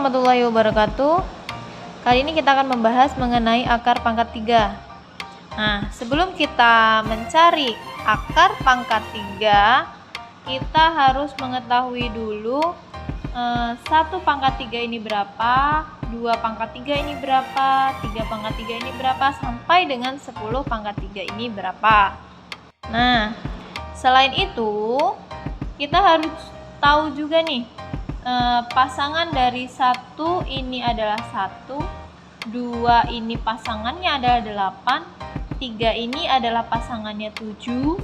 warahmatullahi wabarakatuh. Kali ini kita akan membahas mengenai akar pangkat 3. Nah, sebelum kita mencari akar pangkat 3, kita harus mengetahui dulu 1 pangkat 3 ini berapa, 2 pangkat 3 ini berapa, 3 pangkat 3 ini berapa, sampai dengan 10 pangkat 3 ini berapa. Nah, selain itu, kita harus tahu juga nih, pasangan dari 1 ini adalah 1, 2 ini pasangannya adalah 8, 3 ini adalah pasangannya 7,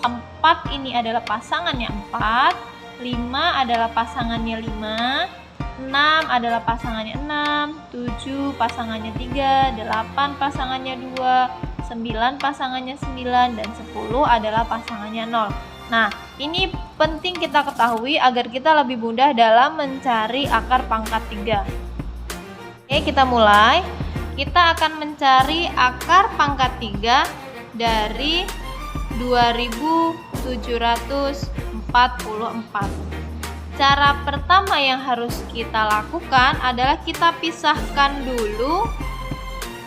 4 ini adalah pasangannya 4, 5 adalah pasangannya 5, 6 adalah pasangannya 6, 7 pasangannya 3, 8 pasangannya 2, 9 pasangannya 9, dan 10 adalah pasangannya 0. Nah, ini penting kita ketahui agar kita lebih mudah dalam mencari akar pangkat 3. Oke, kita mulai. Kita akan mencari akar pangkat 3 dari 2744. Cara pertama yang harus kita lakukan adalah kita pisahkan dulu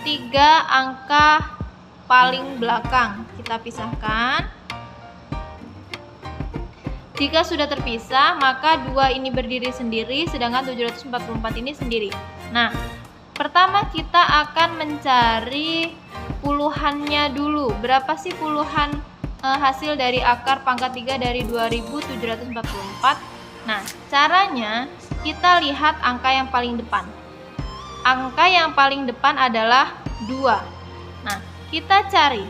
3 angka paling belakang. Kita pisahkan. Jika sudah terpisah, maka 2 ini berdiri sendiri, sedangkan 744 ini sendiri. Nah, pertama kita akan mencari puluhannya dulu. Berapa sih puluhan hasil dari akar pangkat 3 dari 2744? Nah, caranya kita lihat angka yang paling depan. Angka yang paling depan adalah 2. Nah, kita cari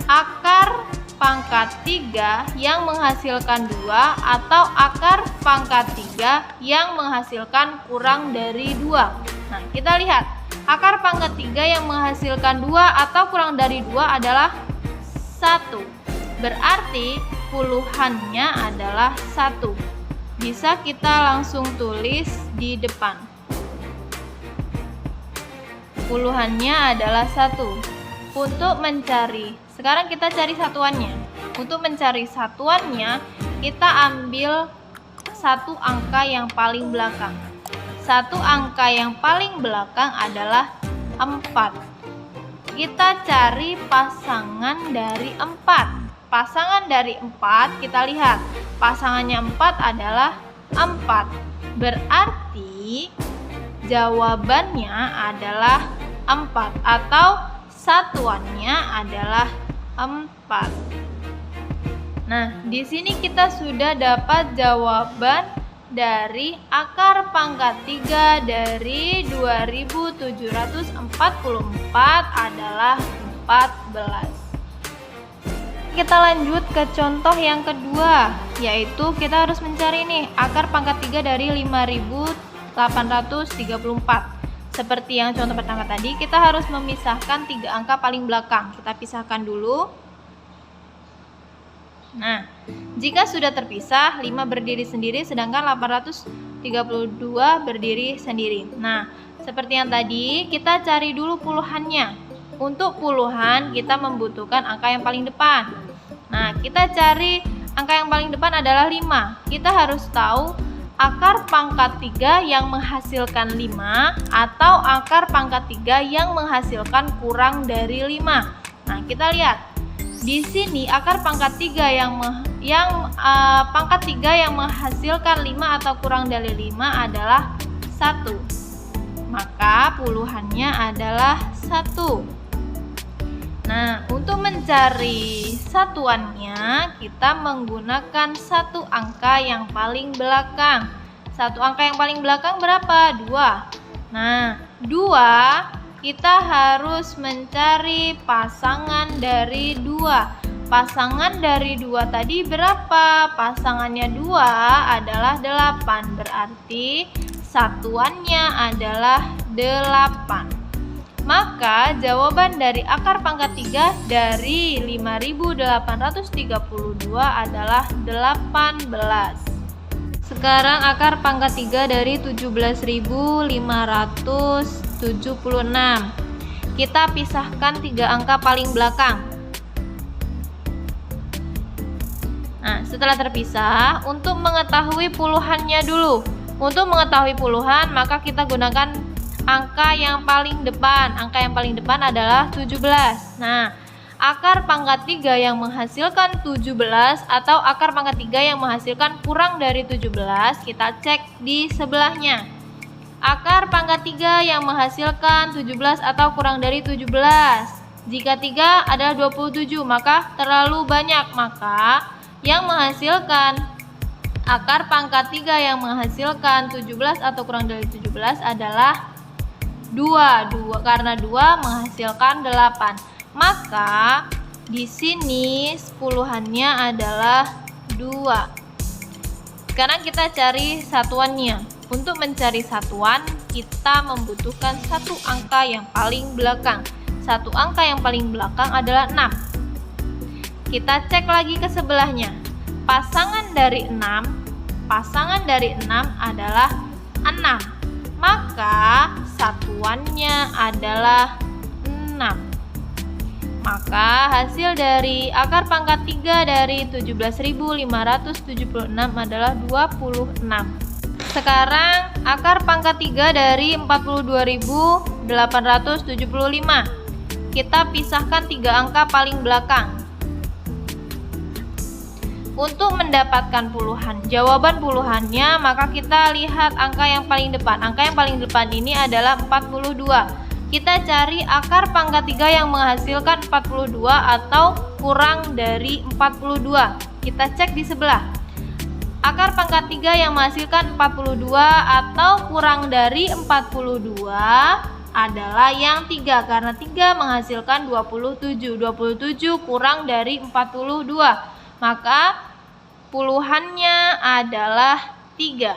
akar pangkat 3 yang menghasilkan 2 atau akar pangkat 3 yang menghasilkan kurang dari 2. Nah, kita lihat akar pangkat 3 yang menghasilkan 2 atau kurang dari 2 adalah 1. Berarti puluhannya adalah 1. Bisa kita langsung tulis di depan. Puluhannya adalah 1. Untuk mencari, sekarang kita cari satuannya. Untuk mencari satuannya, kita ambil 1 angka yang paling belakang. 1 angka yang paling belakang adalah 4. Kita cari pasangan dari 4. Pasangan dari 4, kita lihat. Pasangannya 4 adalah 4. Berarti jawabannya adalah 4 atau satuannya adalah 4. Nah, di sini kita sudah dapat jawaban dari akar pangkat 3 dari 2744 adalah 14. Kita lanjut ke contoh yang kedua, yaitu kita harus mencari nih akar pangkat 3 dari 5834. Seperti yang contoh pertama tadi, kita harus memisahkan 3 angka paling belakang. Kita pisahkan dulu. Nah, jika sudah terpisah, 5 berdiri sendiri, sedangkan 832 berdiri sendiri. Nah, seperti yang tadi, kita cari dulu puluhannya. Untuk puluhan, kita membutuhkan angka yang paling depan. Nah, kita cari angka yang paling depan adalah 5. Kita harus tahu akar pangkat 3 yang menghasilkan 5 atau akar pangkat 3 yang menghasilkan kurang dari 5. Nah, kita lihat. Di sini akar pangkat 3 pangkat 3 yang menghasilkan 5 atau kurang dari 5 adalah 1. Maka puluhannya adalah 1. Nah, untuk mencari satuannya, kita menggunakan 1 angka yang paling belakang. 1 angka yang paling belakang berapa? 2. Nah, 2 kita harus mencari pasangan dari 2. Pasangan dari 2 tadi berapa? Pasangannya 2 adalah 8. Berarti satuannya adalah 8. Maka jawaban dari akar pangkat 3 dari 5832 adalah 18. Sekarang akar pangkat 3 dari 17.576. Kita pisahkan 3 angka paling belakang. Nah, setelah terpisah, untuk mengetahui puluhannya dulu. Untuk mengetahui puluhan, maka kita gunakan angka yang paling depan. Angka yang paling depan adalah 17. Nah, akar pangkat 3 yang menghasilkan 17 atau akar pangkat 3 yang menghasilkan kurang dari 17, kita cek di sebelahnya. Akar pangkat 3 yang menghasilkan 17 atau kurang dari 17. Jika 3 adalah 27, maka terlalu banyak. Maka yang menghasilkan akar pangkat 3 yang menghasilkan 17 atau kurang dari 17 adalah 2 karena 2 menghasilkan 8. Maka di sini sepuluhannya adalah 2. Sekarang kita cari satuannya. Untuk mencari satuan, kita membutuhkan satu angka yang paling belakang. Satu angka yang paling belakang adalah 6. Kita cek lagi ke sebelahnya. Pasangan dari 6 adalah 6. Maka satuannya adalah 6. Maka hasil dari akar pangkat 3 dari 17.576 adalah 26. Sekarang akar pangkat 3 dari 42.875. Kita pisahkan 3 angka paling belakang. Untuk mendapatkan puluhan, jawaban puluhannya, maka kita lihat angka yang paling depan. Angka yang paling depan ini adalah 42. Kita cari akar pangkat 3 yang menghasilkan 42 atau kurang dari 42. Kita cek di sebelah. Akar pangkat 3 yang menghasilkan 42 atau kurang dari 42 adalah yang 3, karena 3 menghasilkan 27. 27 kurang dari 42. Maka puluhannya adalah 3.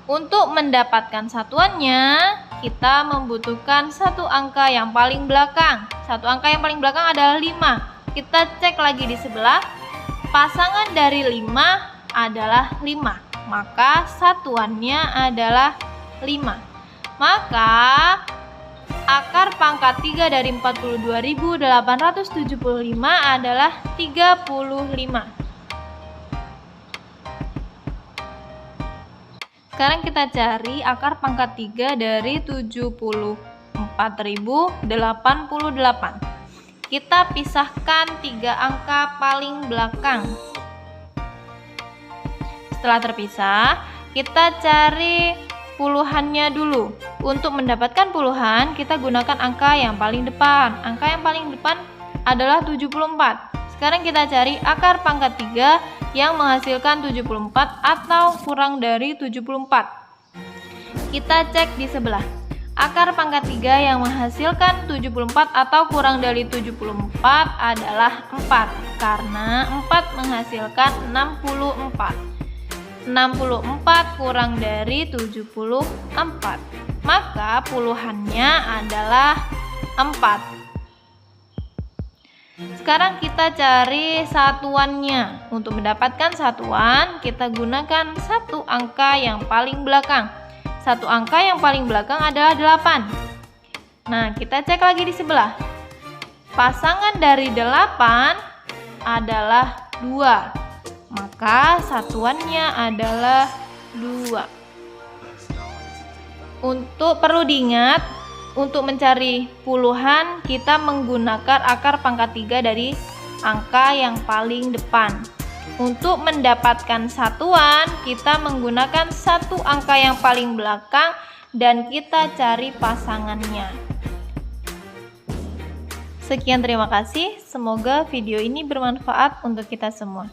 Untuk mendapatkan satuannya, kita membutuhkan satu angka yang paling belakang. Satu angka yang paling belakang adalah 5. Kita cek lagi di sebelah. Pasangan dari 5 adalah 5. Maka satuannya adalah 5. Maka akar pangkat 3 dari 42.875 adalah 35. Sekarang kita cari akar pangkat 3 dari 74.088. Kita pisahkan 3 angka paling belakang. Setelah terpisah, kita cari puluhannya dulu. Untuk mendapatkan puluhan, kita gunakan angka yang paling depan. Angka yang paling depan adalah 74. Sekarang kita cari akar pangkat 3 yang menghasilkan 74 atau kurang dari 74. Kita cek di sebelah. Akar pangkat 3 yang menghasilkan 74 atau kurang dari 74 adalah 4. Karena 4 menghasilkan 64. 64 kurang dari 74. Maka puluhannya adalah 4. Sekarang kita cari satuannya. Untuk mendapatkan satuan, kita gunakan satu angka yang paling belakang. Satu angka yang paling belakang adalah 8. Nah, kita cek lagi di sebelah. Pasangan dari 8 adalah 2. Maka satuannya adalah 2. Perlu diingat, untuk mencari puluhan, kita menggunakan akar pangkat 3 dari angka yang paling depan. Untuk mendapatkan satuan, kita menggunakan satu angka yang paling belakang dan kita cari pasangannya. Sekian, terima kasih. Semoga video ini bermanfaat untuk kita semua.